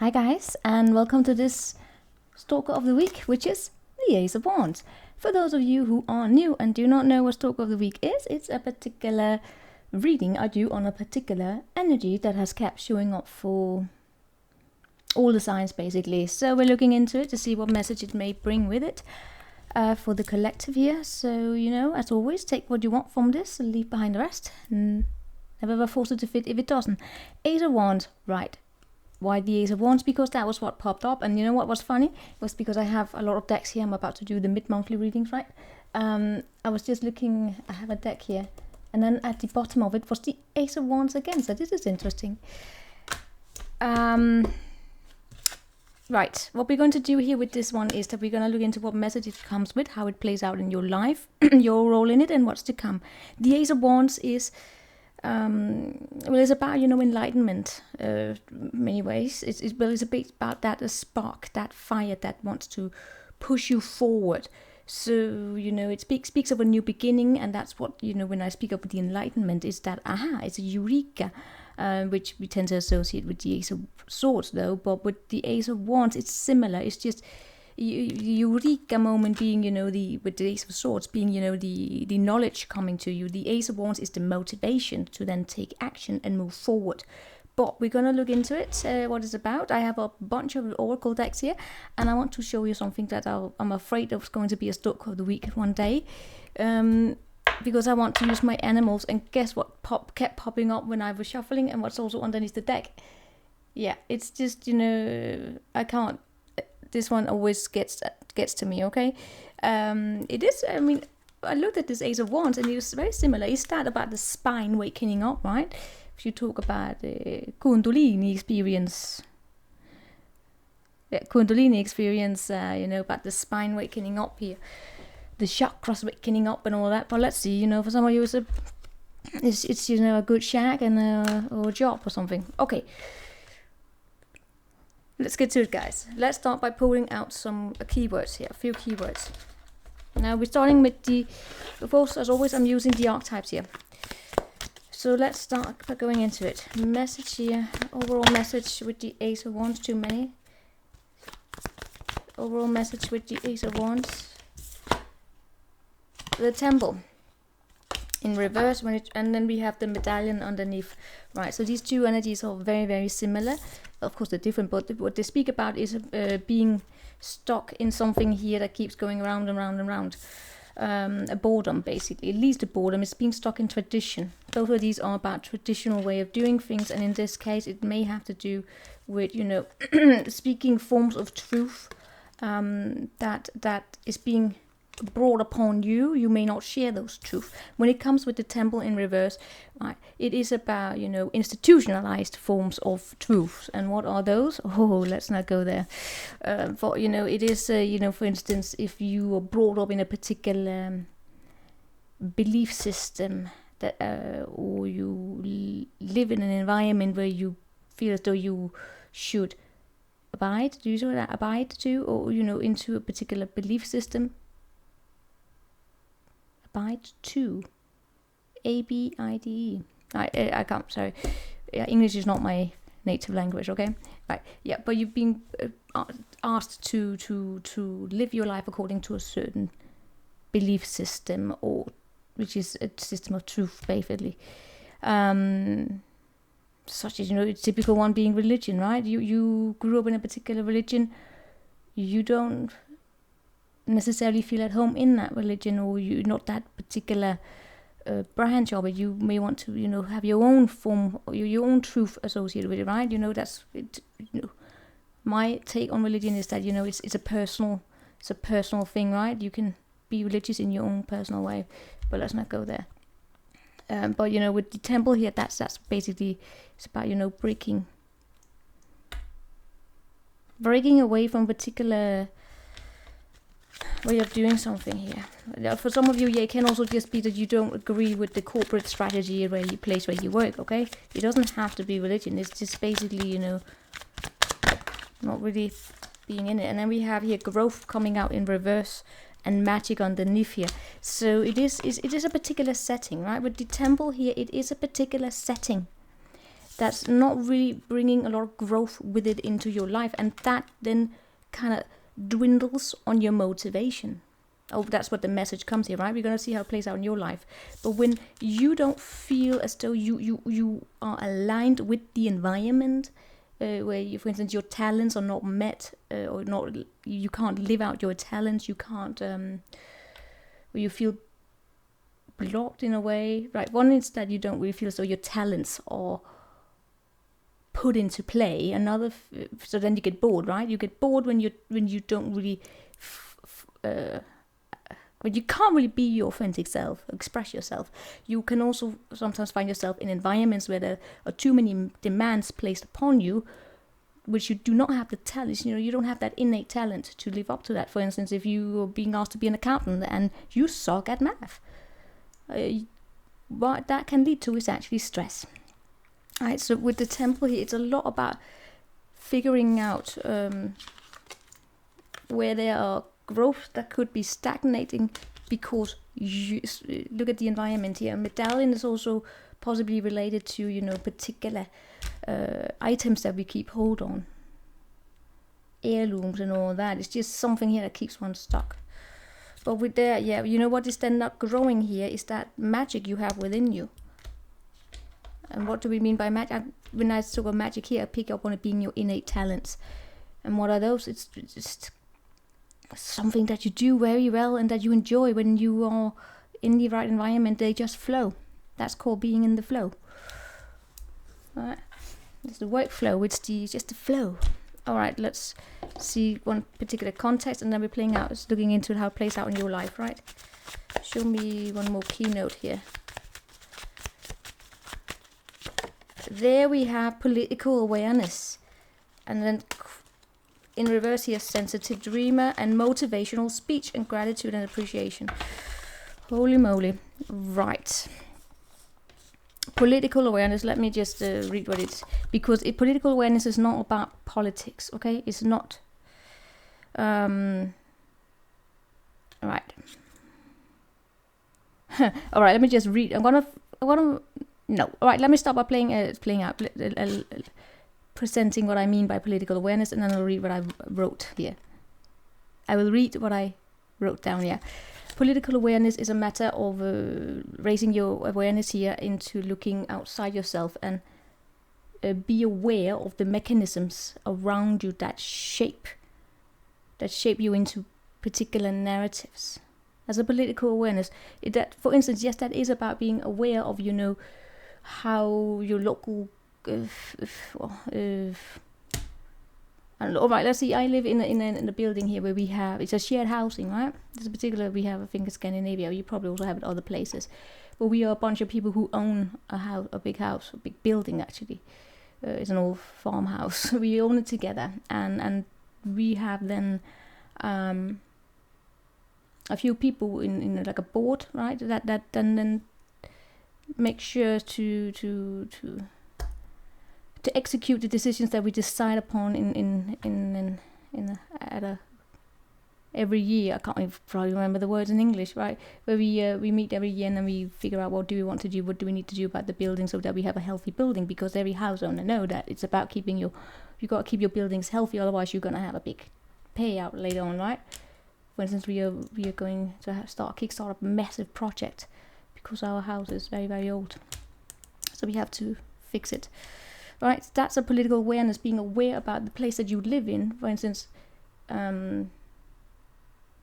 Hi guys, and welcome to this Stalker of the Week, which is the Ace of Wands. For those of you who are new and do not know what Stalker of the Week is, it's a particular reading I do on a particular energy that has kept showing up for all the signs basically. So we're looking into it to see what message it may bring with it for the collective here. So, as always, take what you want from this and leave behind the rest. Never ever force it to fit if it doesn't. Ace of Wands, right. Why the Ace of Wands? Because that was what popped up. And you know what was funny? It was because I have a lot of decks here. I'm about to do the mid-monthly readings, right? I was just looking, I have a deck here. And then at the bottom of it was the Ace of Wands again. So this is interesting. Right. What we're going to do here with this one is that we're going to look into what message it comes with, how it plays out in your life, your role in it, and what's to come. The Ace of Wands is... it's about, enlightenment, many ways. It's a bit about that, a spark, that fire that wants to push you forward. So, it speaks of a new beginning, and that's what, when I speak of the enlightenment, is that, it's a eureka, which we tend to associate with the Ace of Swords, though. But with the Ace of Wands, it's similar. It's just... the eureka moment being, with the Ace of Swords being, the knowledge coming to you. The Ace of Wands is the motivation to then take action and move forward. But we're going to look into it, what it's about. I have a bunch of oracle decks here, and I want to show you something that I'm afraid of going to be a Stalker of the Week one day. Because I want to use my animals, and guess what kept popping up when I was shuffling, and what's also underneath the deck. Yeah, it's just, I can't. This one always gets to me, okay? It is, I looked at this Ace of Wands and it was very similar. It's that about the spine wakening up, right? If you talk about Kundalini experience. Yeah, Kundalini experience, about the spine wakening up here. The chakras wakening up and all that. But let's see, for some of you it's a good shag and or a job or something. Okay. Let's get to it, guys. Let's start by pulling out some keywords here, a few keywords. Now we're starting with as always, I'm using the archetypes here. So let's start by going into it. Message here, overall message with the Ace of Wands, too many. Overall message with the Ace of Wands. The Temple in reverse, and then we have the medallion underneath. Right, so these two energies are very, very similar. Of course, they're different, but what they speak about is being stuck in something here that keeps going round and round and round. A boredom, basically. At least a boredom is being stuck in tradition. Both of these are about traditional way of doing things, and in this case, it may have to do with, speaking forms of truth that is being brought upon you. You may not share those truths. When it comes with the Temple in reverse, right, it is about, institutionalized forms of truths. And what are those? Oh, let's not go there. It is, for instance, if you are brought up in a particular belief system that, or you live in an environment where you feel as though you should abide, do you say that? Abide to, or, into a particular belief system. Abide to, ABIDE. I can't. Sorry, English is not my native language. Okay, right. Yeah, but you've been asked to live your life according to a certain belief system, or which is a system of truth, basically. Such as a typical one being religion, right? You grew up in a particular religion. You don't necessarily feel at home in that religion, or you're not that particular branch of it. You may want to have your own form, your own truth associated with it, right? That's it. My take on religion is that it's a personal thing, right? You can be religious in your own personal way, but let's not go there. But with the Temple here, that's basically, it's about breaking away from particular way of doing something here. For some of you, it can also just be that you don't agree with the corporate strategy where you work, okay? It doesn't have to be religion. It's just basically, not really being in it. And then we have here growth coming out in reverse and magic underneath here. So it is a particular setting, right? With the Temple here, it is a particular setting. that's not really bringing a lot of growth with it into your life, and that then kind of dwindles on your motivation. Oh, that's what the message comes here, right? We're going to see how it plays out in your life. But when you don't feel as though you are aligned with the environment, where you, for instance, your talents are not met, or not, you can't live out your talents, you can't, where you feel blocked in a way, right? One is that you don't really feel as though your talents are put into play. Another, so then you get bored, right? You get bored when you don't really, when you can't really be your authentic self, express yourself. You can also sometimes find yourself in environments where there are too many demands placed upon you, which you do not have the talent. You don't have that innate talent to live up to that. For instance, if you are being asked to be an accountant and you suck at math, what that can lead to is actually stress. Right, so with the temple here, it's a lot about figuring out where there are growth that could be stagnating because you look at the environment here. Medallion is also possibly related to, particular items that we keep hold on. Heirlooms and all that. It's just something here that keeps one stuck. But with that, what is then not growing here is that magic you have within you. And what do we mean by magic? When I talk about magic here, I pick up on it being your innate talents. And what are those? It's just something that you do very well and that you enjoy. When you are in the right environment, they just flow. That's called being in the flow. Alright. It's the workflow, it's just the flow. Alright, let's see one particular context, and then we're playing out, it's looking into how it plays out in your life, right? Show me one more keynote here. There we have political awareness, and then in reverse here, sensitive dreamer and motivational speech and gratitude and appreciation. Holy moly. Right. Political awareness, let me just read what it's, because political awareness is not about politics, okay? It's not. Alright. Alright, let me just read. No. Alright, let me start by playing out, presenting what I mean by political awareness, and then I'll read what I wrote here. I will read what I wrote down here. Political awareness is a matter of raising your awareness here into looking outside yourself and be aware of the mechanisms around you that shape you into particular narratives. As a political awareness, for instance, yes, that is about being aware of, how your local I don't know. All right, let's see. I live in a building here where it's a shared housing, right? This particular we have, I think, in Scandinavia. You probably also have it other places, but we are a bunch of people who own a big house, a big building actually. It's an old farmhouse. We own it together, and we have then a few people in like a board, right? That then make sure to execute the decisions that we decide upon every year. I can't probably remember the words in English, right? Where we meet every year and then we figure out what do we want to do, what do we need to do about the building so that we have a healthy building, because every house owner know that it's about keeping you got to keep your buildings healthy, otherwise you're going to have a big payout later on, right? For instance, we are going to kickstart a massive project because our house is very, very old, so we have to fix it. Right, that's a political awareness, being aware about the place that you live in. For instance, people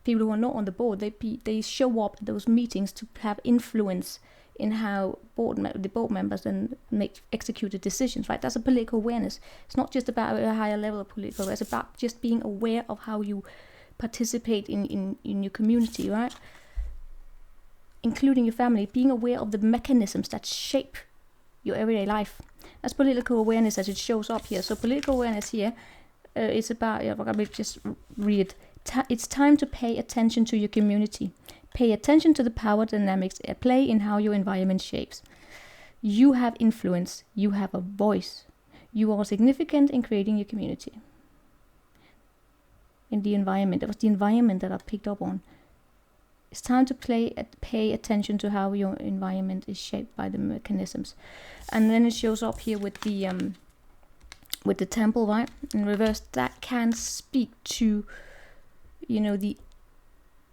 who are not on the board, they show up at those meetings to have influence in how the board members then execute the decisions. Right, that's a political awareness. It's not just about a higher level of political awareness. It's about just being aware of how you participate in your community, right? Including your family, being aware of the mechanisms that shape your everyday life. That's political awareness as it shows up here. So political awareness here is about, let me just read. It's time to pay attention to your community. Pay attention to the power dynamics at play in how your environment shapes. You have influence. You have a voice. You are significant in creating your community. In the environment. It was the environment that I picked up on. It's time to pay attention to how your environment is shaped by the mechanisms. And then it shows up here with the temple, right? In reverse, that can speak to, you know, the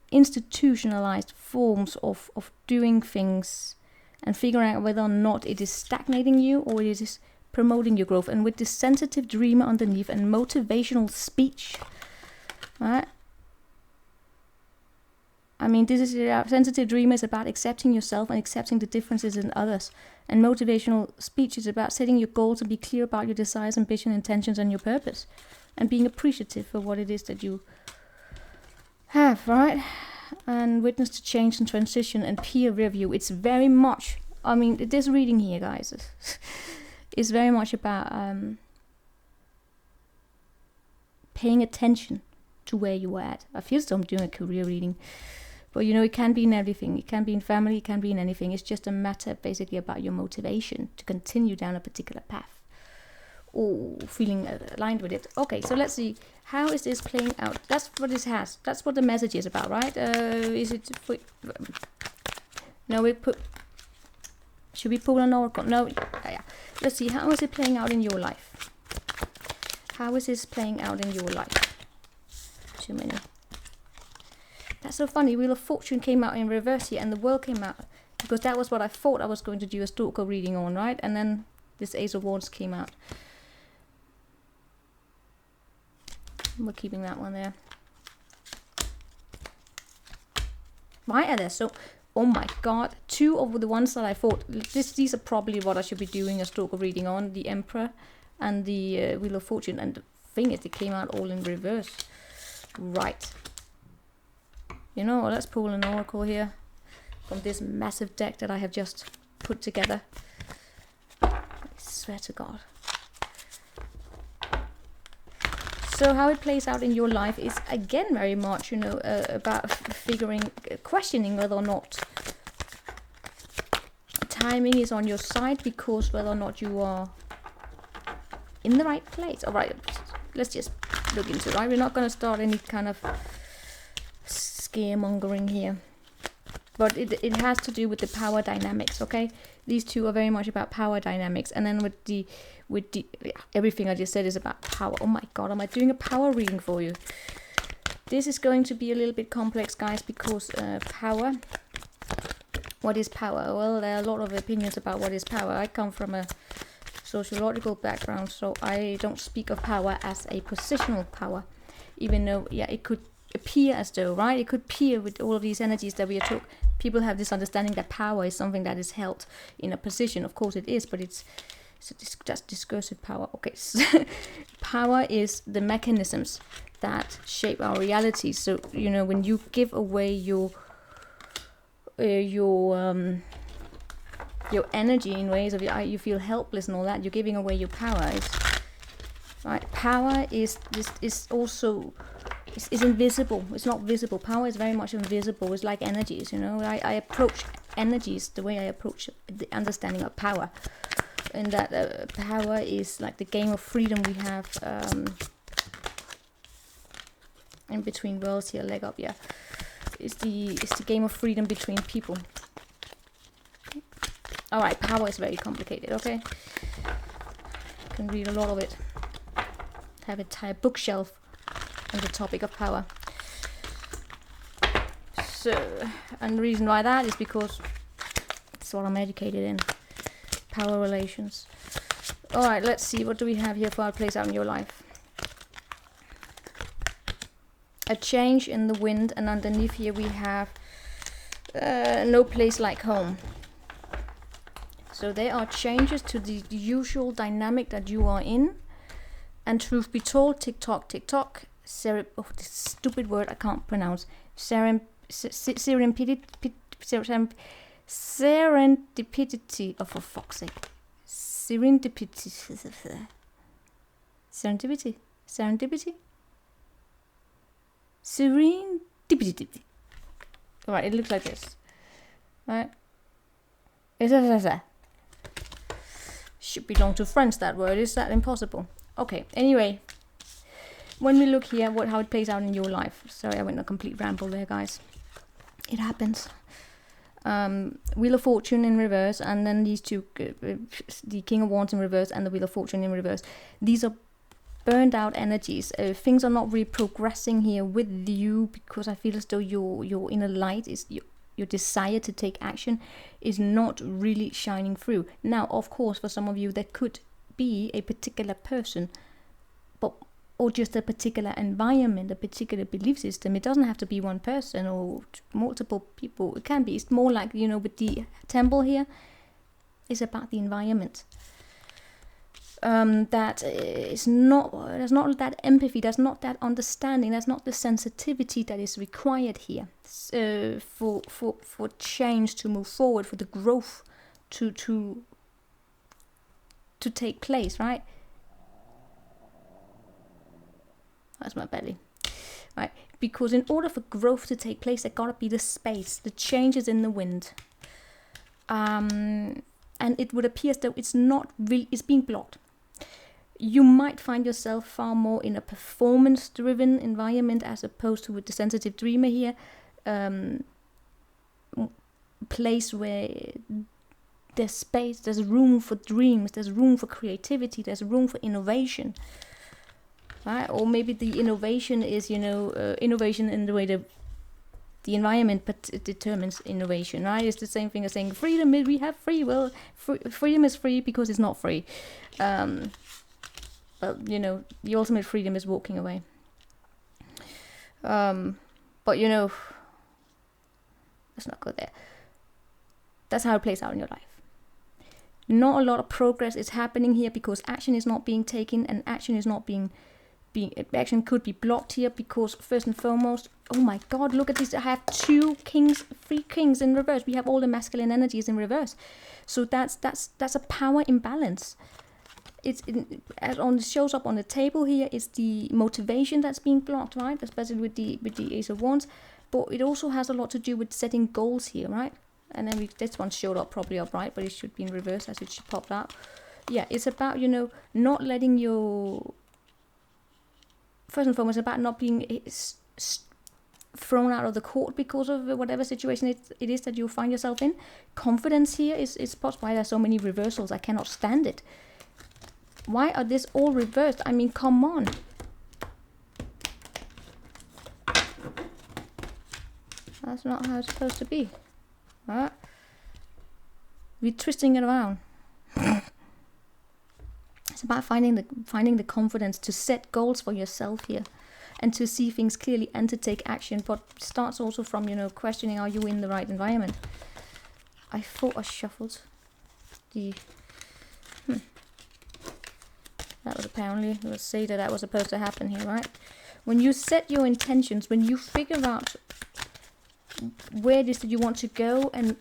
institutionalized forms of doing things and figuring out whether or not it is stagnating you or it is promoting your growth. And with this sensitive dreamer underneath and motivational speech, right? I mean, this is sensitive dreamer is about accepting yourself and accepting the differences in others. And motivational speech is about setting your goals and be clear about your desires, ambition, intentions, and your purpose. And being appreciative for what it is that you have, right? And witness to change and transition and peer review. It's very much, I mean, this reading here, guys, is very much about paying attention to where you are at. I feel so I'm doing a career reading. But you know, it can be in everything. It can be in family, it can be in anything. It's just a matter basically about your motivation to continue down a particular path. Or feeling aligned with it. Okay, so let's see. How is this playing out? That's what this has. That's what the message is about, right? Is it... No, should we pull an oracle? No. Yeah. Let's see. How is it playing out in your life? How is this playing out in your life? Too many. That's so funny. Wheel of Fortune came out in reverse here and the World came out. Because that was what I thought I was going to do a Stalker reading on, right? And then this Ace of Wands came out. We're keeping that one there. Why are there so... Oh my god. Two of the ones that I thought... These are probably what I should be doing a Stalker reading on. The Emperor and the Wheel of Fortune. And the thing is, they came out all in reverse. Right. You know, let's pull an oracle here from this massive deck that I have just put together. I swear to God. So how it plays out in your life is again very much, you know, about questioning whether or not timing is on your side, because whether or not you are in the right place. All right, let's just look into it. Right, we're not going to start any kind of scaremongering here, but it has to do with the power dynamics. Okay, these two are very much about power dynamics, and then with the everything I just said is about power. Oh my god, am I doing a power reading for you? This is going to be a little bit complex, guys, because power. What is power? Well, there are a lot of opinions about what is power. I come from a sociological background, so I don't speak of power as a positional power, even though, yeah, it could appear as though, right? It could appear with all of these energies that we are talking. People have this understanding that power is something that is held in a position. Of course it is, but it's just discursive power. Okay, power is the mechanisms that shape our reality. So, you know, when you give away your energy in ways of you feel helpless and all that, you're giving away your power. Right? Power is also invisible. It's not visible. Power is very much invisible. It's like energies, you know. I approach energies the way I approach the understanding of power, and that power is like the game of freedom we have in between worlds here. Leg up, yeah. It's the game of freedom between people. All right, power is very complicated. Okay, you can read a lot of it. Have an entire bookshelf on the topic of power. So, and the reason why that is because it's what I'm educated in. Power relations. All right, let's see. What do we have here for how it plays out in your life? A change in the wind, and underneath here we have no place like home. So there are changes to the usual dynamic that you are in. And truth be told, tick-tock, this stupid word I can't pronounce. Serendipity. Oh, for fuck's sake. Serendipity. Alright, it looks like this. Right? Should belong to French, that word. Is that impossible? Okay, anyway. When we look here, how it plays out in your life. Sorry, I went on a complete ramble there, guys. It happens. Wheel of Fortune in reverse, and then these two, the King of Wands in reverse and the Wheel of Fortune in reverse. These are burned out energies. Things are not really progressing here with you, because I feel as though your inner light is your desire to take action is not really shining through. Now, of course, for some of you, there could be a particular person, or just a particular environment, a particular belief system. It doesn't have to be one person or multiple people. It can be. It's more like, with the temple here, it's about the environment. That is not, there's not that empathy, there's not that understanding, there's not the sensitivity that is required here for change to move forward, for the growth to take place, right? That's my belly, right? Because in order for growth to take place, there gotta be the space, the changes in the wind, and it would appear as though it's not really, it's being blocked. You might find yourself far more in a performance-driven environment as opposed to with the sensitive dreamer here, place where there's space, there's room for dreams, there's room for creativity, there's room for innovation. Right? Or maybe the innovation is, innovation in the way the environment determines innovation, right? It's the same thing as saying freedom, we have free. Well, freedom is free because it's not free. But, the ultimate freedom is walking away. But, let's not go there. That's how it plays out in your life. Not a lot of progress is happening here because action is not being taken, and action is not being action could be blocked here because, first and foremost, oh my god, look at this, I have 3 kings in reverse. We have all the masculine energies in reverse, so that's a power imbalance. It shows up on the table here. It's the motivation that's being blocked, right? Especially with the Ace of Wands, but it also has a lot to do with setting goals here, right? And then this one showed up probably upright, but it should be in reverse as it should pop out. Yeah, it's about not letting your, first and foremost, about not being thrown out of the court because of whatever situation it is that you find yourself in. Confidence here is spots why there's so many reversals. I cannot stand it. Why are this all reversed? I mean, come on. That's not how it's supposed to be. Right? We're twisting it around. It's about finding the confidence to set goals for yourself here, and to see things clearly and to take action. But it starts also from questioning, are you in the right environment? I thought I shuffled the. That was apparently, let's say that was supposed to happen here, right? When you set your intentions, when you figure out where it is that you want to go and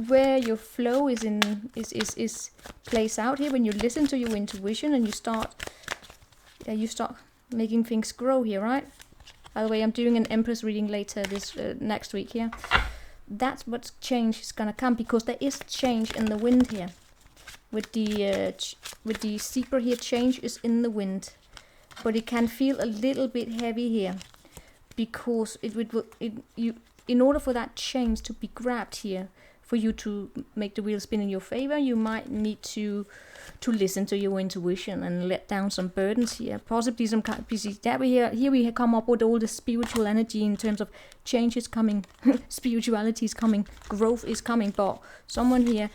where your flow is plays out here, when you listen to your intuition and you start making things grow here, right? By the way, I'm doing an Empress reading later this next week here. That's what change is gonna come, because there is change in the wind here. With the Zebra here, change is in the wind, but it can feel a little bit heavy here, because in order for that change to be grabbed here, for you to make the wheel spin in your favor, you might need to listen to your intuition and let down some burdens here. Possibly some kind of pieces that here we come up with all the spiritual energy in terms of change is coming, spirituality is coming, growth is coming, but someone here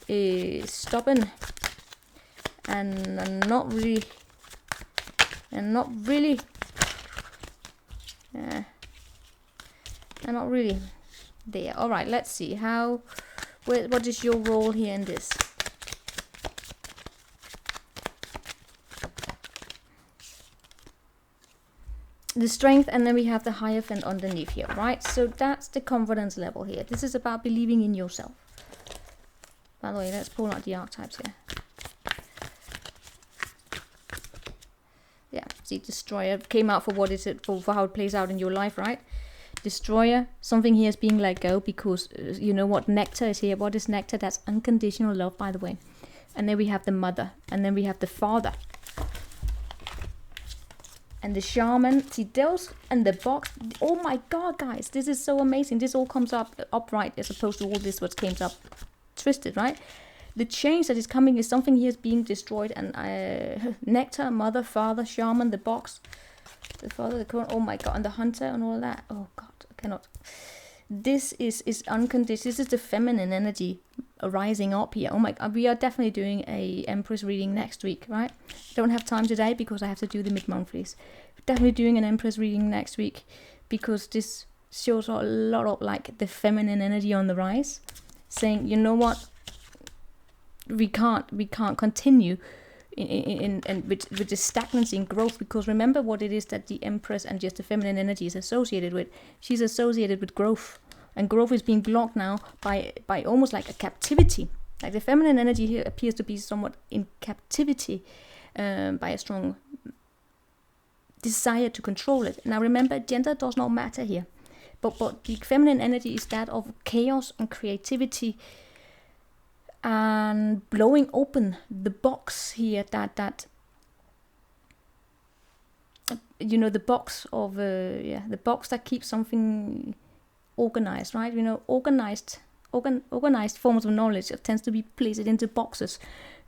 is stubborn and not really there. All right, let's see what is your role here in this. The Strength, and then we have the Hierophant underneath here, right? So that's the confidence level here. This is about believing in yourself. By the way, let's pull out the archetypes here. Yeah, see, Destroyer came out for what is it, for how it plays out in your life, right? Destroyer, something here is being let go because you know what Nectar is here. What is Nectar? That's unconditional love, by the way. And then we have the Mother, and then we have the Father. and the shaman. See those and the box. Oh my god, guys, this is so amazing. This all comes up upright as opposed to all this what came up twisted, right? The change that is coming is something here is being destroyed, and nectar, mother, father, shaman, the box, the father, the current. Oh my god, and the hunter and all that. Oh god, I cannot. This is unconditional. This is the feminine energy rising up here. Oh my god, we are definitely doing a Empress reading next week, right? Don't have time today because I have to do the mid-monthlies. Definitely doing an Empress reading next week because this shows a lot of like the feminine energy on the rise, saying, you know what, we can't continue in with the stagnancy in growth, because remember what it is that the Empress and just the feminine energy is associated with. She's associated with growth, and growth is being blocked now by almost like a captivity. Like the feminine energy here appears to be somewhat in captivity by a strong desire to control it. Now remember, gender does not matter here, but the feminine energy is that of chaos and creativity, and blowing open the box here, that you know, the box of the box that keeps something organized, right? You know, organized forms of knowledge tends to be placed into boxes.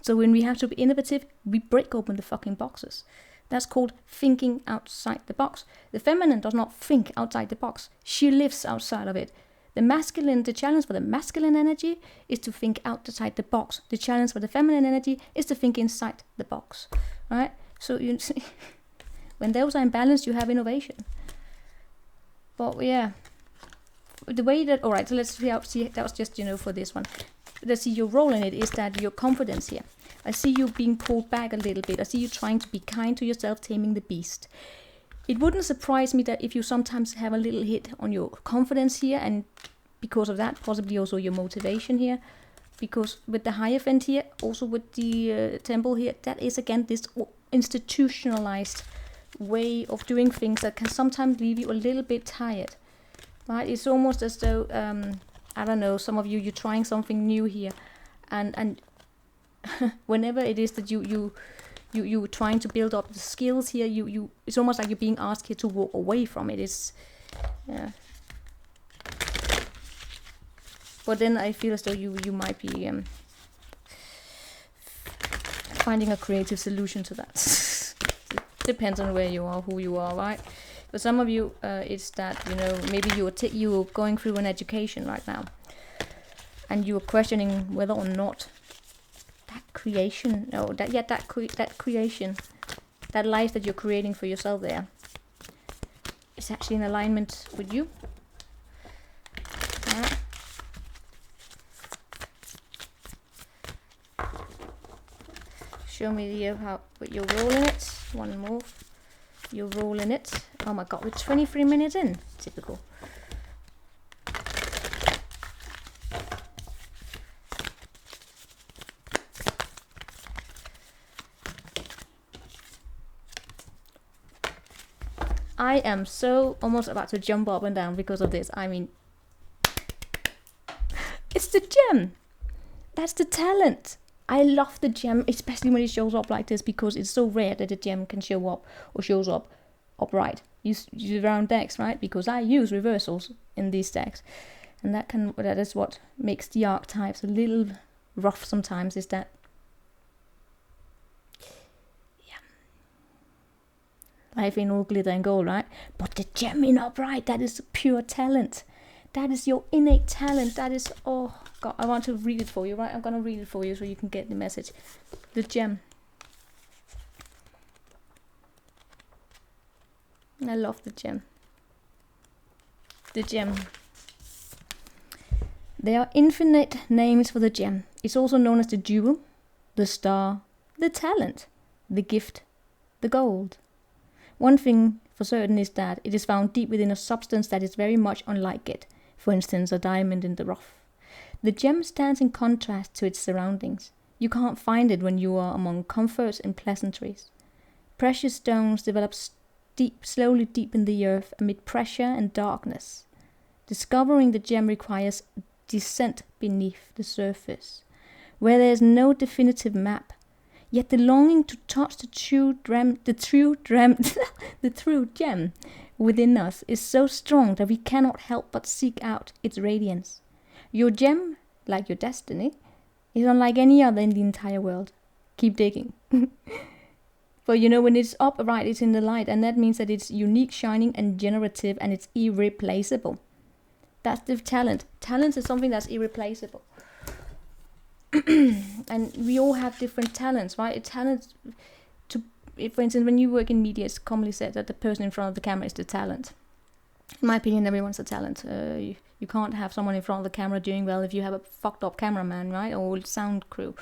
So when we have to be innovative, we break open the fucking boxes. That's called thinking outside the box. The feminine does not think outside the box. She lives outside of it. The challenge for the masculine energy is to think outside the box. The challenge for the feminine energy is to think inside the box, right? So you see, when those are in balance, you have innovation. But yeah, the way that, all right, so let's see, that was just, you know, for this one. Let's see, your role in it is that your confidence here. I see you being pulled back a little bit. I see you trying to be kind to yourself, taming the beast. It wouldn't surprise me that if you sometimes have a little hit on your confidence here, and because of that, possibly also your motivation here, because with the Hierophant here, also with the Temple here, that is again this institutionalized way of doing things that can sometimes leave you a little bit tired, right? It's almost as though, I don't know, some of you're trying something new here, and whenever it is that you trying to build up the skills here, you it's almost like you're being asked here to walk away from it. It's yeah. But then I feel as though you might be finding a creative solution to that. Depends on where you are, who you are, right? For some of you, it's that, you know, maybe you're going through an education right now, and you're questioning whether or not creation, no, that creation, that life that you're creating for yourself there, is actually in alignment with you. Right. Show me how you're rolling it. One more. You're rolling it. Oh my god, we're 23 minutes in. Typical. I am so almost about to jump up and down because of this. I mean, it's the gem. That's the talent. I love the gem, especially when it shows up like this, because it's so rare that the gem can show up or shows up upright. Use round decks, right? Because I use reversals in these decks, and that is what makes the archetypes a little rough sometimes. Is that life ain't all glitter and gold, right? But the gem in upright, that is pure talent. That is your innate talent. That is, oh god, I want to read it for you, right? I'm gonna read it for you so you can get the message. The gem. I love the gem. The gem. There are infinite names for the gem. It's also known as the jewel, the star, the talent, the gift, the gold. One thing for certain is that it is found deep within a substance that is very much unlike it. For instance, a diamond in the rough. The gem stands in contrast to its surroundings. You can't find it when you are among comforts and pleasantries. Precious stones develop slowly deep in the earth amid pressure and darkness. Discovering the gem requires descent beneath the surface, where there is no definitive map. Yet the longing to touch the true gem within us is so strong that we cannot help but seek out its radiance. Your gem, like your destiny, is unlike any other in the entire world. Keep digging. But when it's upright, it's in the light, and that means that it's unique, shining, and generative, and it's irreplaceable. That's the talent. Talent is something that's irreplaceable. And we all have different talents, right? For instance, when you work in media, it's commonly said that the person in front of the camera is the talent. In my opinion, everyone's a talent. You can't have someone in front of the camera doing well if you have a fucked up cameraman, right? Or sound crew.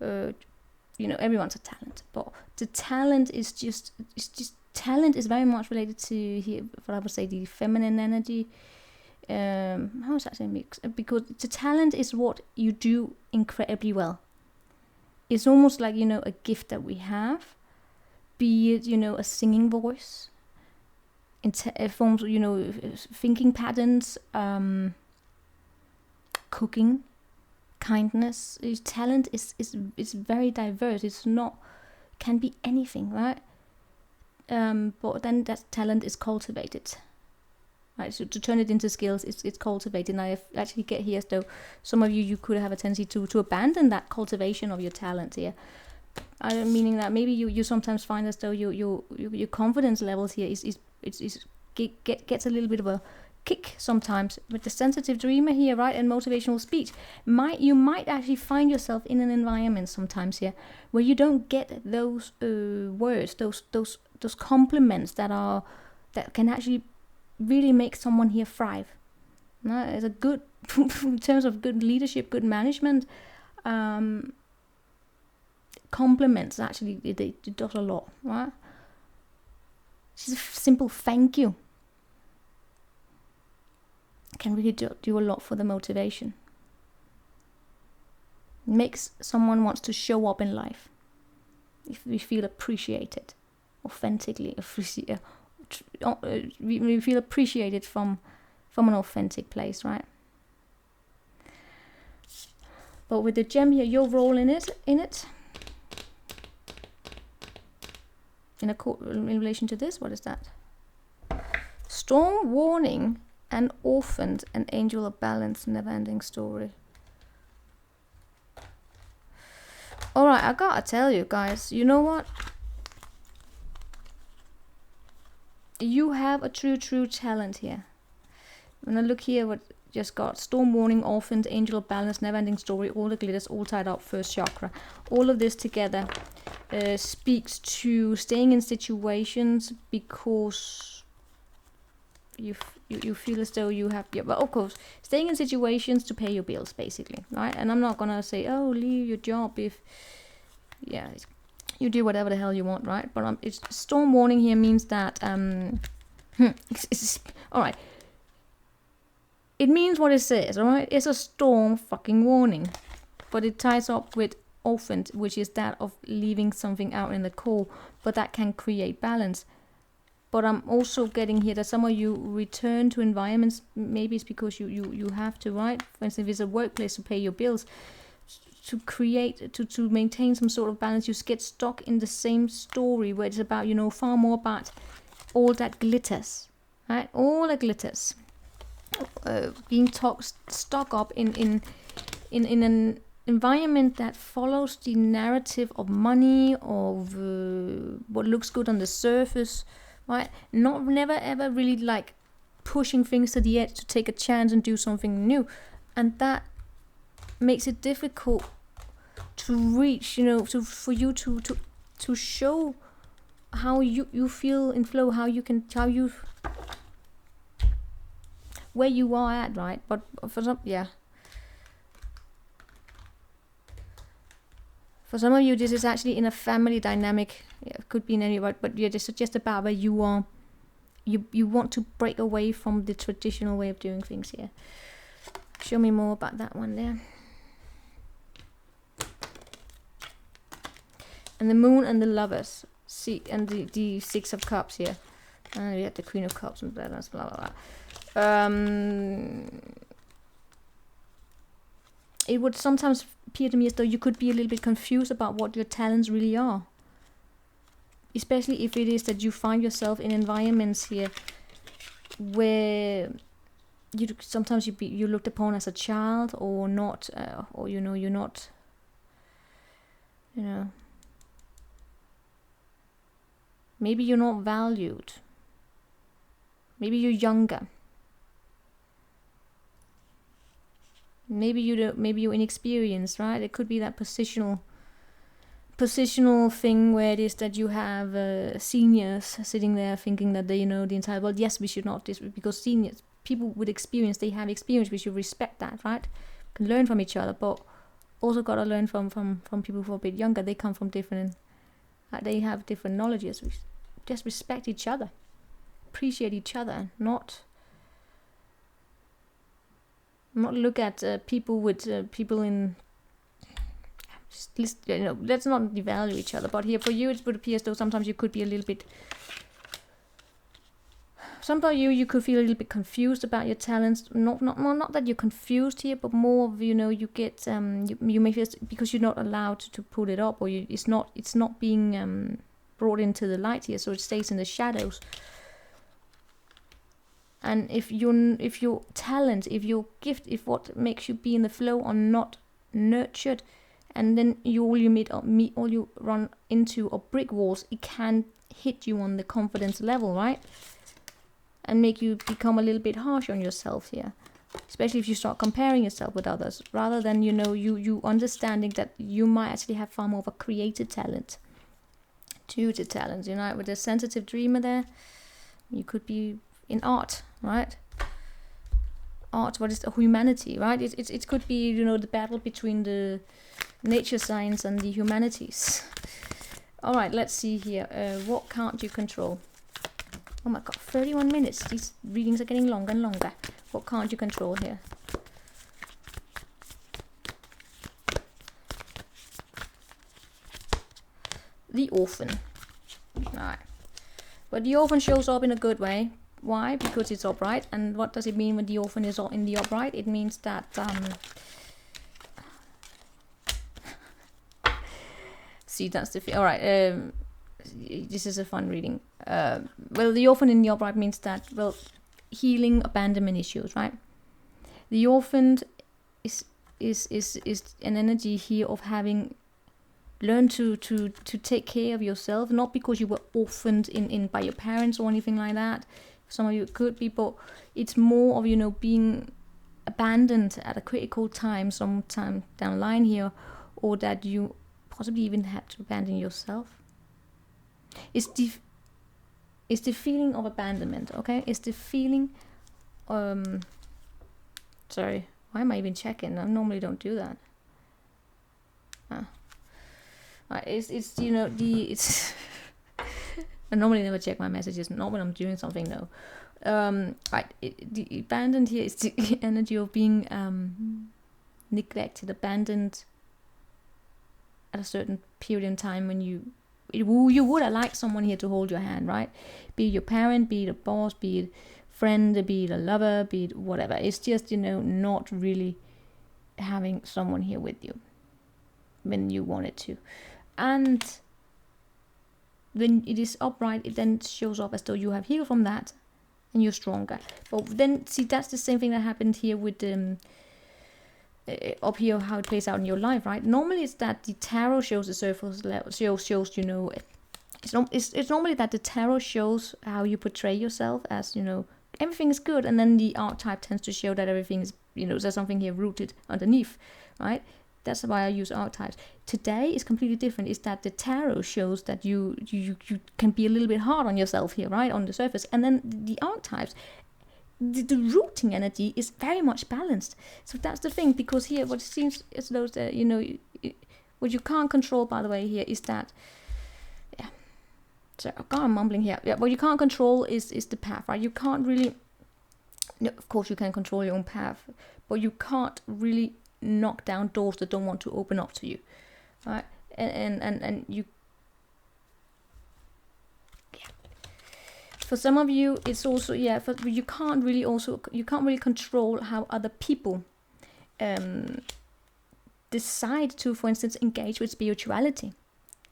Everyone's a talent. But the talent is just talent is very much related to what I would say the feminine energy. How is that saying mix? Because the talent is what you do incredibly well. It's almost like a gift that we have, be it a singing voice, in forms thinking patterns, cooking, kindness. Talent is very diverse. It's not can be anything, right? But then that talent is cultivated. Right, so to turn it into skills, it's cultivated. And I actually get here as though some of you could have a tendency to abandon that cultivation of your talent here. Meaning that maybe you sometimes find as though your confidence levels here gets a little bit of a kick sometimes with the sensitive dreamer here, right? And motivational speech. You might actually find yourself in an environment sometimes here where you don't get those words, those compliments that can actually really make someone here thrive. It's a good in terms of good leadership, good management. Compliments actually it does a lot, right? Just a simple thank you can really do a lot for the motivation. It makes someone wants to show up in life if we feel appreciated authentically. We feel appreciated from an authentic place, right? But with the gem here, your role in it in relation to this, what is that? Storm warning, an orphaned, an angel of balance, never-ending story. All right, I gotta tell you guys, you know what? You have a true talent here. When I look here, what just got storm warning, orphaned, angel of balance, never-ending story, all the glitters, all tied up, first chakra. All of this together speaks to staying in situations because you feel as though you have, but of course, staying in situations to pay your bills, basically, right? And I'm not gonna say, oh, leave your job if, you do whatever the hell you want, right? But it's storm warning here means that all right. It means what it says, all right? It's a storm fucking warning, but it ties up with orphaned, which is that of leaving something out in the cold, but that can create balance. But I'm also getting here that some of you return to environments, maybe it's because you have to, right? For instance, if it's a workplace to pay your bills, to create, to maintain some sort of balance, you get stuck in the same story where it's about, far more about all that glitters, right? All that glitters. Being stuck up in an environment that follows the narrative of money, of what looks good on the surface, right? Never ever really like pushing things to the edge to take a chance and do something new, and that makes it difficult to reach, for you to show how you feel in flow, where you are at, right? But for some, for some of you, this is actually in a family dynamic. It could be in any way, but this is just about where you are. You want to break away from the traditional way of doing things here. Show me more about that one there. And the moon and the lovers, see, and the 6 of cups here. And we have the Queen of Cups and blah blah blah blah. it would sometimes appear to me as though you could be a little bit confused about what your talents really are. Especially if it is that you find yourself in environments here where sometimes you looked upon as a child, or not, or you're not, maybe you're not valued. Maybe you're younger. Maybe you're inexperienced, right? It could be that positional thing where it is that you have seniors sitting there thinking that they know the entire world. Yes, we should not this, because seniors, people with experience, they have experience. We should respect that, right? Can learn from each other, but also gotta learn from people who are a bit younger. They come from different, they have different knowledges. We just respect each other, appreciate each other, not look at people with people in. Let's not devalue each other. But here for you, it would appear as though sometimes you could be a little bit. Sometimes you could feel a little bit confused about your talents. Not that you're confused here, but more of you get you may feel because you're not allowed to put it up, or it's not being brought into the light here, so it stays in the shadows. And if your talent, if your gift, if what makes you be in the flow are not nurtured, and then all you run into are brick walls, it can hit you on the confidence level, right? And make you become a little bit harsh on yourself here, especially if you start comparing yourself with others, rather than you understanding that you might actually have far more of a creative talent, intuitive talent. With the sensitive dreamer there, you could be in art, right? Art, what is the humanity, right? It could be the battle between the nature science and the humanities. All right, let's see here. What can't you control? Oh my god, 31 minutes. These readings are getting longer and longer. What can't you control here? The orphan. Alright. But the orphan shows up in a good way. Why? Because it's upright. And what does it mean when the orphan is in the upright? It means that see, that's the alright. This is a fun reading. Well, the orphan in the upright means that, healing abandonment issues, right? The orphan is an energy here of having learned to take care of yourself, not because you were orphaned in by your parents or anything like that. Some of you could be, but it's more of being abandoned at a critical time, sometime down the line here, or that you possibly even had to abandon yourself. It's the feeling of abandonment, okay? It's the feeling, sorry, why am I even checking? I normally don't do that. It's I normally never check my messages, not when I'm doing something though. The abandoned here is the energy of being neglected, abandoned at a certain period in time when you would have liked someone here to hold your hand, right? Be it your parent, be it a boss, be it friend, be it a lover, be it whatever. It's just not really having someone here with you when you wanted to. And when it is upright, it then shows up as though you have healed from that and you're stronger. But then see, that's the same thing that happened here with up here, how it plays out in your life, right? Normally it's that the tarot shows the surface level, shows it's normally that the tarot shows how you portray yourself as everything is good, and then the archetype tends to show that everything is there's something here rooted underneath, right? That's why I use archetypes. Today is completely different. Is that the tarot shows that you can be a little bit hard on yourself here, right, on the surface, and then the archetypes, the rooting energy is very much balanced. So that's the thing, because here what it seems as though that what you can't control, by the way, here is that so I'm mumbling here. Yeah, what you can't control is the path, right? You can't really. No, of course you can control your own path, but you can't really knock down doors that don't want to open up to you, right? And you. Yeah. For some of you, it's also you can't really control how other people decide to, for instance, engage with spirituality.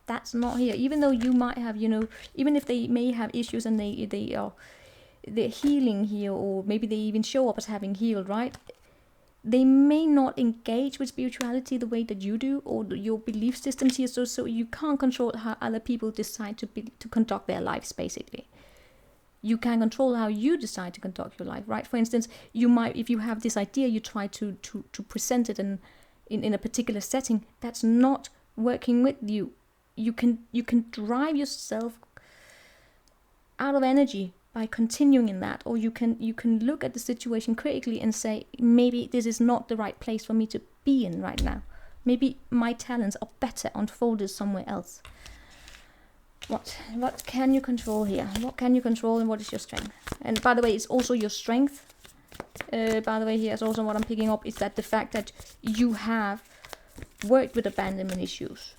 That's not here. Even though you might have, even if they may have issues and they're healing here, or maybe they even show up as having healed, right? They may not engage with spirituality the way that you do, or your belief systems here. So you can't control how other people decide to conduct their lives, basically. You can control how you decide to conduct your life, right? For instance, you might, if you have this idea, you try to present it in a particular setting. That's not working with you. You can drive yourself out of energy by continuing in that, or you can look at the situation critically and say, maybe this is not the right place for me to be in right now. Maybe my talents are better unfolded somewhere else. What can you control here? What can you control, and what is your strength? And by the way, it's also your strength. By the way, here's also what I'm picking up, is that the fact that you have worked with abandonment issues,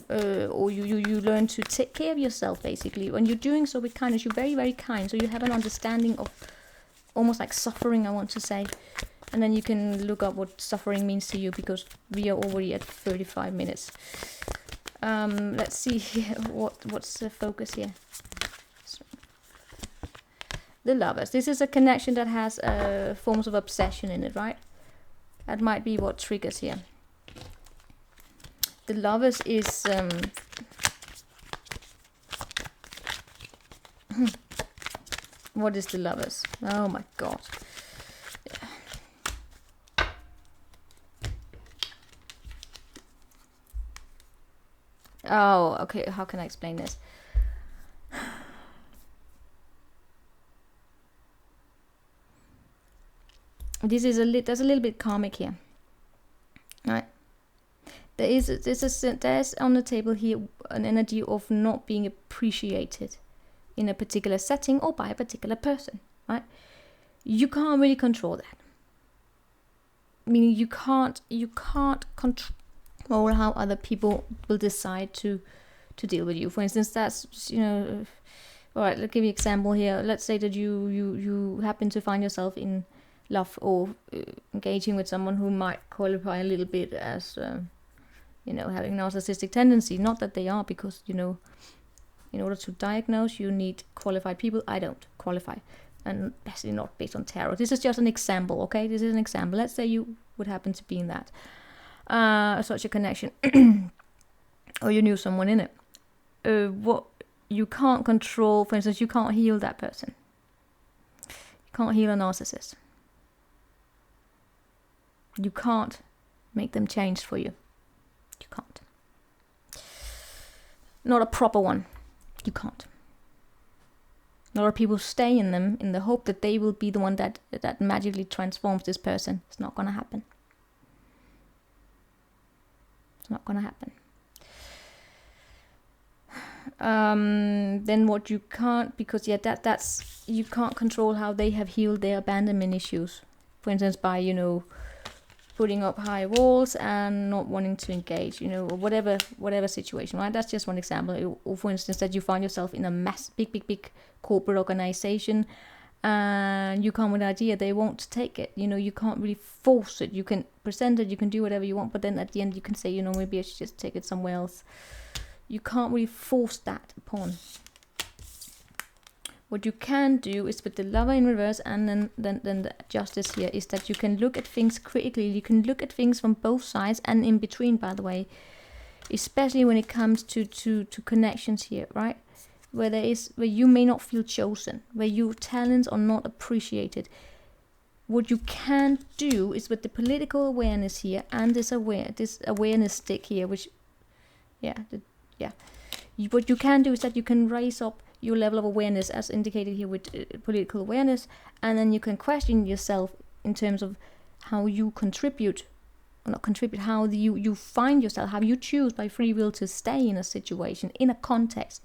or you learn to take care of yourself, basically. When you're doing so with kindness, you're very, very kind. So you have an understanding of almost like suffering, I want to say. And then you can look up what suffering means to you, because we are already at 35 minutes. Let's see here, what's the focus here. The Lovers. This is a connection that has forms of obsession in it, right? That might be what triggers here. The Lovers is what is the Lovers? Oh my god. Oh, okay, how can I explain this? This is there's a little bit karmic here. Right? There's on the table here an energy of not being appreciated in a particular setting or by a particular person, right? You can't really control that. Meaning you can't control how other people will decide to deal with you. For instance, that's, all right, let's give you an example here. Let's say that you happen to find yourself in love, or engaging with someone who might qualify a little bit as having narcissistic tendency. Not that they are, because in order to diagnose you need qualified people. I don't qualify, and especially not based on tarot. This is just an example, okay? This is an example. Let's say you would happen to be in that such a connection, or you knew someone in it. What you can't control, for instance, you can't heal that person. You can't heal a narcissist. You can't make them change for you. You can't. Not a proper one. You can't. A lot of people stay in them in the hope that they will be the one that magically transforms this person. It's not going to happen. It's not going to happen. Then what you can't, because that's you can't control how they have healed their abandonment issues. For instance, by putting up high walls and not wanting to engage, or whatever situation, right? That's just one example. Or for instance, that you find yourself in a big corporate organization, and you come with an idea, they won't take it. You can't really force it. You can present it, you can do whatever you want, but then at the end you can say, maybe I should just take it somewhere else. You can't really force that upon. What you can do is, with the Lover in reverse and then the Justice here, is that you can look at things critically. You can look at things from both sides and in between, by the way, especially when it comes to connections here, right? Where you may not feel chosen, where your talents are not appreciated. What you can do is, with the political awareness here and this awareness stick here, which, what you can do is that you can raise up your level of awareness, as indicated here with political awareness, and then you can question yourself in terms of how you how you find yourself, how you choose by free will to stay in a situation, in a context,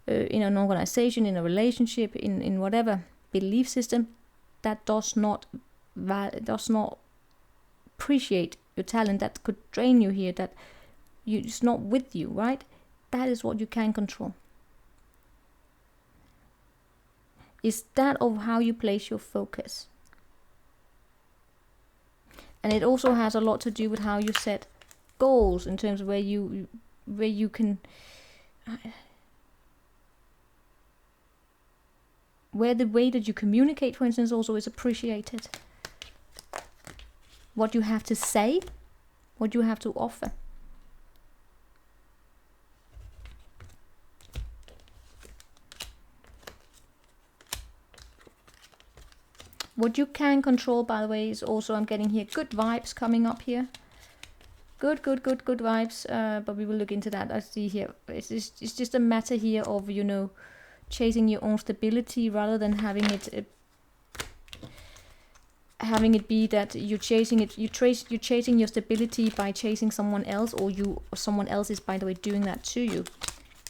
in an organization, in a relationship, in whatever belief system that does not appreciate your talent, that could drain you here, that it's not with you, right? That is what you can control. Is that of how you place your focus. And it also has a lot to do with how you set goals, in terms of where you can, where the way that you communicate, for instance, also is appreciated. What you have to say, what you have to offer. What you can control, by the way, is also, I'm getting here, good vibes coming up here. Good vibes, but we will look into that. I see here, it's just a matter here of, you know, chasing your own stability rather than having it be that you're chasing it. You're chasing your stability by chasing someone else, or someone else is, by the way, doing that to you.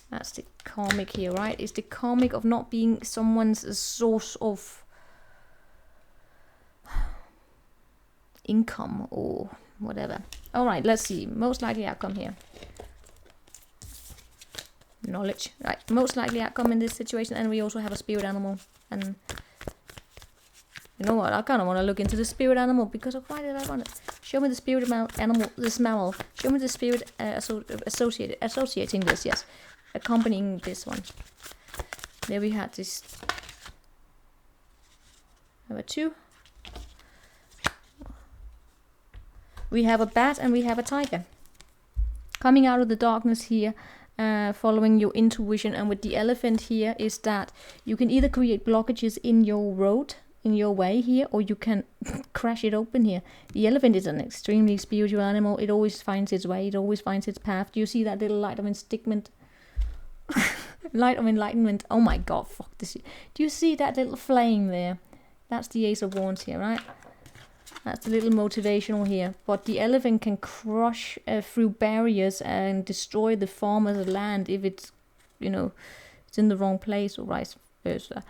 That's the karmic here, right? It's the karmic of not being someone's source of income or whatever. All right, let's see. Most likely outcome here. Knowledge, right? Most likely outcome in this situation, and we also have a spirit animal. And you know what? I kind of want to look into the spirit animal, because why did I want it? Show me the spirit animal, this mammal. Show me the spirit associating this. Yes, accompanying this one. There we had this. Number 2. We have a bat and we have a tiger. Coming out of the darkness here, following your intuition, and with the elephant here is that you can either create blockages in your road, in your way here, or you can crash it open here. The elephant is an extremely spiritual animal. It always finds its way. It always finds its path. Do you see that little light of enlightenment? Light of enlightenment. Oh my god, fuck this. Do you see that little flame there? That's the Ace of Wands here, right? That's a little motivational here. But the elephant can crush through barriers and destroy the farmer's land if it's, you know, it's in the wrong place, or vice versa.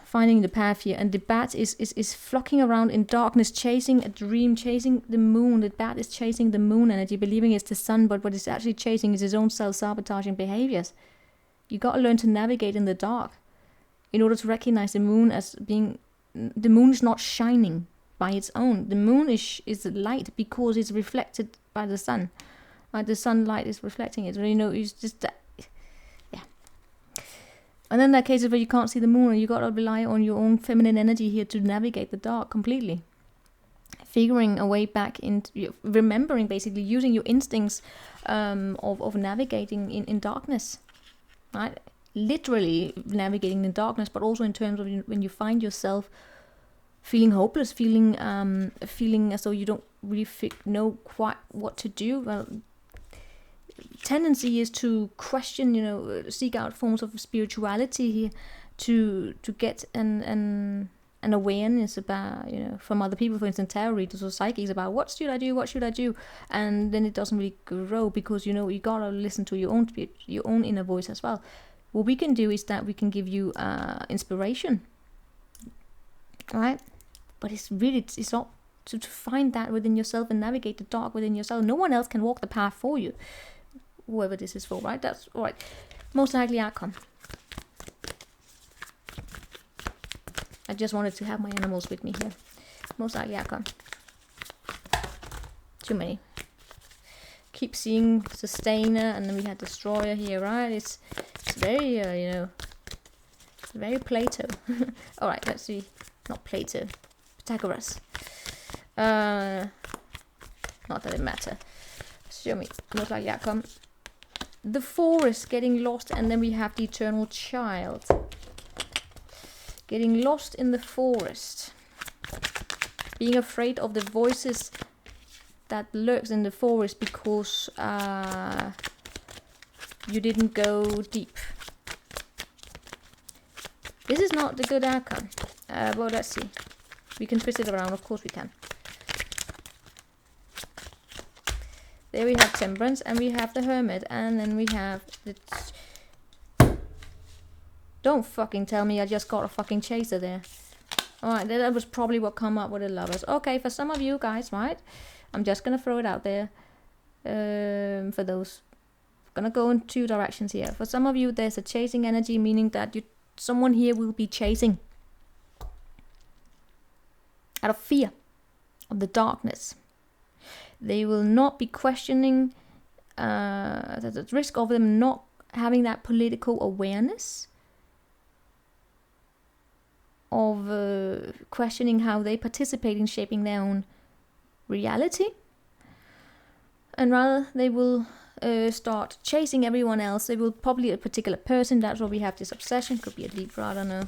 Finding the path here. And the bat is flocking around in darkness, chasing a dream, chasing the moon. The bat is chasing the moon energy, believing it's the sun, but what it's actually chasing is his own self-sabotaging behaviors. You got to learn to navigate in the dark in order to recognize the moon as being... The moon is not shining by its own. The moon is light because it's reflected by the sun. The sunlight is reflecting it. You know, it's just that. Yeah. And then there are cases where you can't see the moon, and you got to rely on your own feminine energy here to navigate the dark completely. Figuring a way back into, remembering, basically using your instincts of navigating in darkness, right? Literally navigating in darkness, but also in terms of when you find yourself feeling hopeless, feeling as though you don't really know quite what to do. Well, tendency is to question, you know, seek out forms of spirituality here to get an awareness about, you know, from other people, for instance, tarot readers or psychics, about what should I do, and then it doesn't really grow, because, you know, you gotta listen to your own spirit, your own inner voice as well. What we can do is that we can give you inspiration, right? But it's not to find that within yourself and navigate the dark within yourself. No one else can walk the path for you, whoever this is for, right? That's all right. Most likely outcome. I just wanted to have my animals with me here. Most likely outcome. Too many. Keep seeing sustainer, and then we had destroyer here, right? It's very, you know, it's very Plato. All right, let's see. Not Plato, Pythagoras. Not that it matters. Show me. Most likely outcome. The forest, getting lost, and then we have the eternal child. Getting lost in the forest. Being afraid of the voices that lurks in the forest because you didn't go deep. This is not the good outcome. Well, let's see. We can twist it around, of course we can. There we have temperance, and we have the hermit, and then we have the... Don't fucking tell me I just got a fucking chaser there. Alright, that was probably what come up with the lovers. Okay, for some of you guys, right? I'm just gonna throw it out there. For those. Gonna go in 2 directions here. For some of you, there's a chasing energy, meaning that someone here will be chasing. Out of fear. of the darkness. They will not be questioning the risk of them not having that political awareness of questioning how they participate in shaping their own reality, and rather they will start chasing everyone else. They will probably a particular person. That's why we have this obsession. Could be a Libra, I don't know,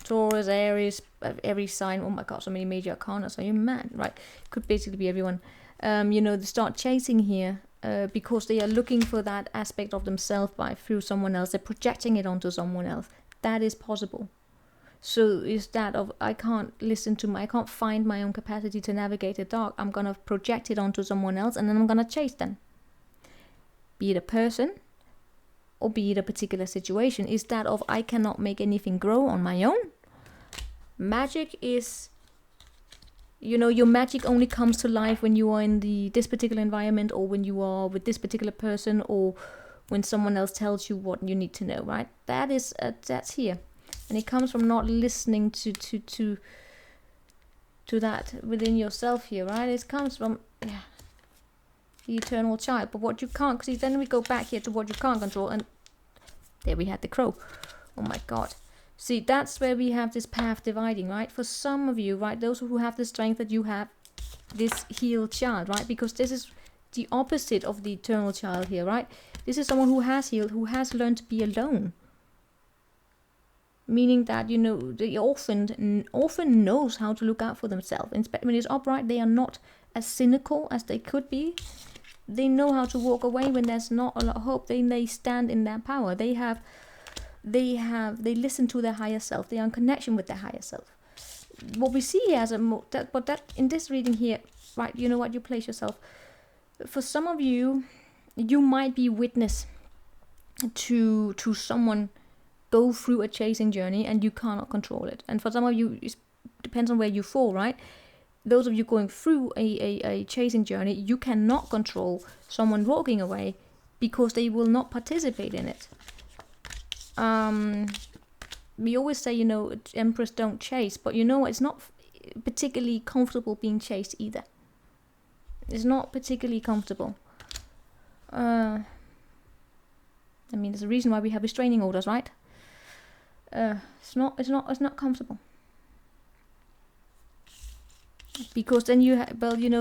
Taurus, Aries, every sign. Oh my god, so many major arcana. So you're mad, right? Could basically be everyone. They start chasing here because they are looking for that aspect of themselves through someone else. They're projecting it onto someone else. That is possible. So is that of I can't find my own capacity to navigate the dark. I'm gonna project it onto someone else, and then I'm gonna chase them. Be it a person, or be it a particular situation. Is that of I cannot make anything grow on my own. Magic is, your magic only comes to life when you are in this particular environment, or when you are with this particular person, or when someone else tells you what you need to know, right? That's here. And it comes from not listening to that within yourself here, right? It comes from the eternal child. But what you can't, because then we go back here to what you can't control, and there we had the crow. Oh my god. See, that's where we have this path dividing, right? For some of you, right, those who have the strength that you have, this healed child, right? Because this is the opposite of the eternal child here, right? This is someone who has healed, who has learned to be alone. Meaning that, the orphan knows how to look out for themselves. When it's upright, they are not as cynical as they could be. They know how to walk away when there's not a lot of hope. They stand in their power. They listen to their higher self. They are in connection with their higher self. What we see here as that in this reading here, right? You know what, you place yourself. For some of you, you might be witness to someone go through a chasing journey, and you cannot control it. And for some of you, it depends on where you fall, right? Those of you going through a chasing journey, you cannot control someone walking away because they will not participate in it. We always say, emperors don't chase, but it's not particularly comfortable being chased either. It's not particularly comfortable. There's a reason why we have restraining orders, right? It's not comfortable. Because then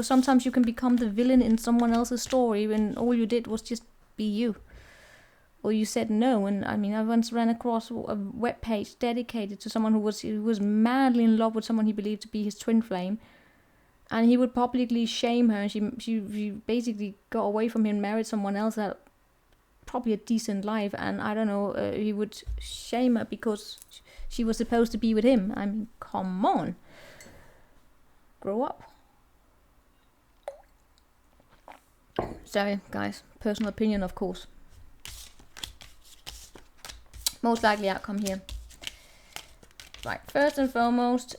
sometimes you can become the villain in someone else's story when all you did was just be you. Or you said no. And I once ran across a web page dedicated to someone who was madly in love with someone he believed to be his twin flame. And he would publicly shame her, and she basically got away from him, married someone else that probably a decent life, and I don't know, he would shame her because she was supposed to be with him. Come on, grow up. Sorry guys, personal opinion of course. Most likely outcome here, right? First and foremost,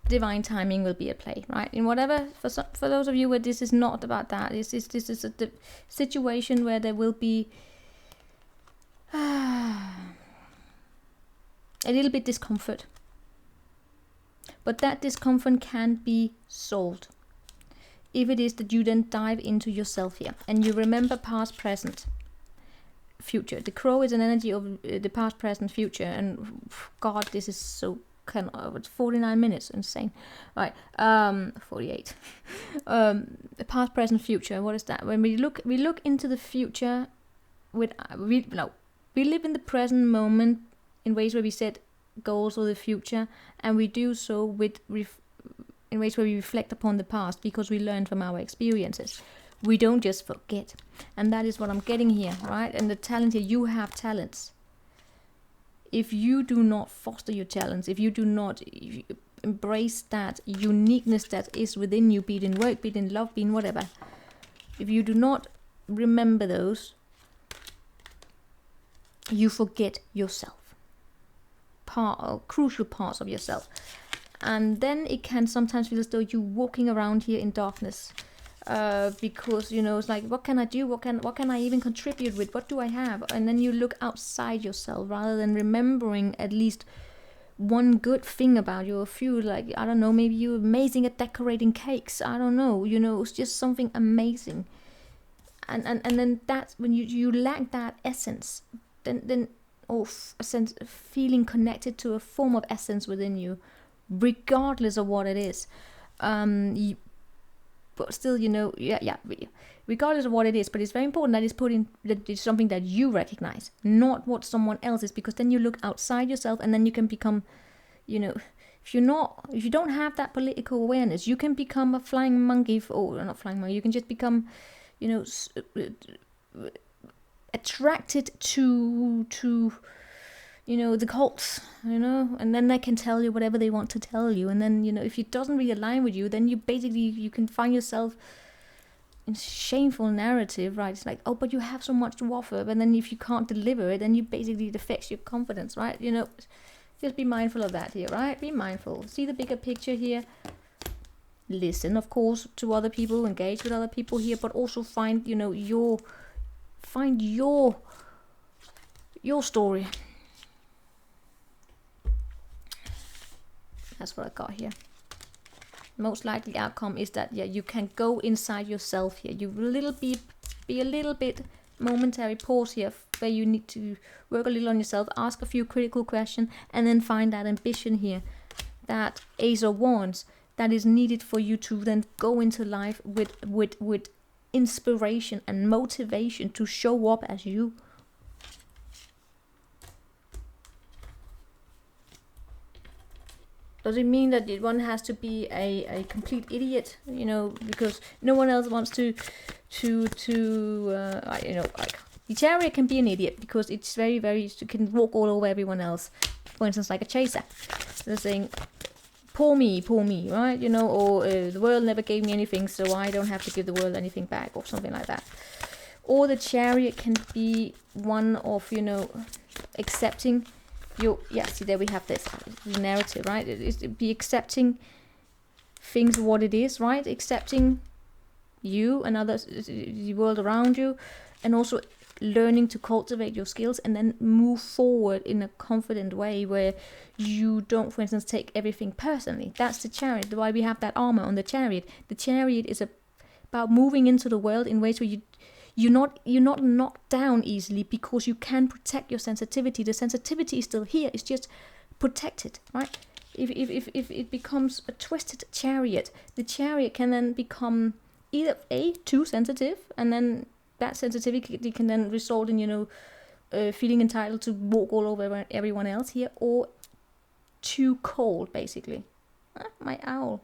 divine timing will be at play, right? In whatever, for those of you where this is not about that, this is a situation where there will be a little bit discomfort, but that discomfort can be solved if it is that you then dive into yourself here and you remember past, present, future. The crow is an energy of the past, present, future, and god, this is so it's 49 minutes, insane, right? 48. The past, present, future. What is that? When we look into the future we live in the present moment in ways where we set goals for the future, and we do so in ways where we reflect upon the past because we learn from our experiences. We don't just forget, and that is what I'm getting here, right? And the talent here, you have talents. If you do not foster your talents, if you do not embrace that uniqueness that is within you, be it in work, be it in love, be it in whatever, if you do not remember those, you forget yourself, crucial parts of yourself, and then it can sometimes feel as though you're walking around here in darkness, because it's like, what can I do? What can I even contribute with? What do I have? And then you look outside yourself rather than remembering at least one good thing about you, a few, like, I don't know, maybe you're amazing at decorating cakes, I don't know, it's just something amazing. And then that's when you lack that essence, then or a sense of feeling connected to a form of essence within you, regardless of what it is. But still, regardless of what it is, but it's very important that it's something that you recognize, not what someone else is, because then you look outside yourself, and then you can become, if you don't have that political awareness, you can become a flying monkey, or not flying monkey, you can just become, attracted to the cults, and then they can tell you whatever they want to tell you, and then if it doesn't really align with you, then you can find yourself in shameful narrative, right? It's like, oh, but you have so much to offer, but then if you can't deliver it, then it affects your confidence, right? Just be mindful of that here, right? Be mindful, see the bigger picture here, listen, of course, to other people, engage with other people here, but also find your story. That's what I got here. Most likely outcome is that you can go inside yourself here. You will be a little bit momentary pause here, where you need to work a little on yourself, ask a few critical questions, and then find that ambition here, that Ace of Wands that is needed for you to then go into life with inspiration and motivation to show up as you. Does it mean that one has to be a complete idiot? Because no one else wants to like the Chariot can be an idiot because it's very, very, you can walk all over everyone else. For instance, like a chaser. They're saying, poor me, right? Or the world never gave me anything, so I don't have to give the world anything back, or something like that. Or the Chariot can be one of, accepting see, there we have this narrative, right? It's be accepting things what it is, right? Accepting you and others, the world around you, and also learning to cultivate your skills and then move forward in a confident way where you don't, for instance, take everything personally. That's the Chariot. Why we have that armor on the Chariot. The Chariot is about moving into the world in ways where you're not knocked down easily, because you can protect your sensitivity. The sensitivity is still here. It's just protected, right? If it becomes a twisted Chariot, the Chariot can then become either too sensitive, and then that sensitivity can then result in feeling entitled to walk all over everyone else here, or too cold, basically. My owl.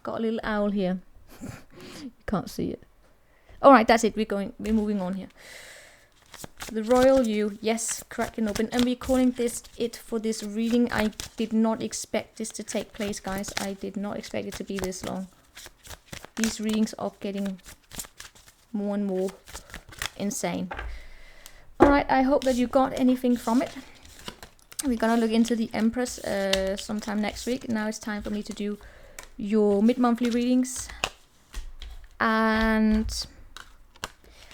Got a little owl here. You can't see it. All right, that's it. We're moving on here. The Royal You, yes, cracking open, and we're calling this it for this reading. I did not expect this to take place, guys. I did not expect it to be this long. These readings are getting more and more insane. All right, I hope that you got anything from it. We're gonna look into the Empress sometime next week. Now it's time for me to do your mid-monthly readings and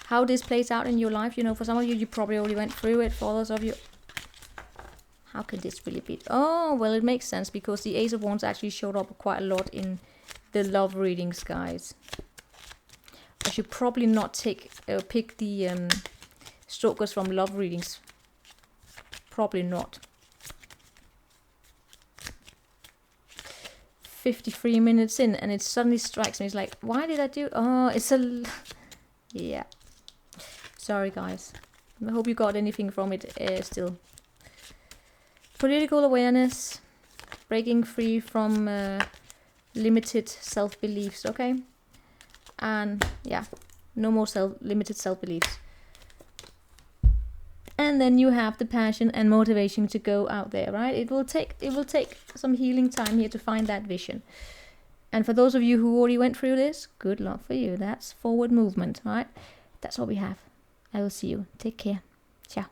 how this plays out in your life. For some of you, you probably already went through it. For others of you, how can this really be? Oh, well, it makes sense, because the Ace of Wands actually showed up quite a lot in the love readings, guys. I should probably not pick the Stalkers from love readings. Probably not. 53 minutes in, and it suddenly strikes me. It's like, why did I do? Oh, it's a... Yeah. Sorry, guys. I hope you got anything from it still. Political awareness. Breaking free from limited self-beliefs, okay? And, yeah. No more limited self-beliefs. And then you have the passion and motivation to go out there, right? It will take some healing time here to find that vision. And for those of you who already went through this, good luck for you. That's forward movement, right? That's what we have. I will see you. Take care. Ciao.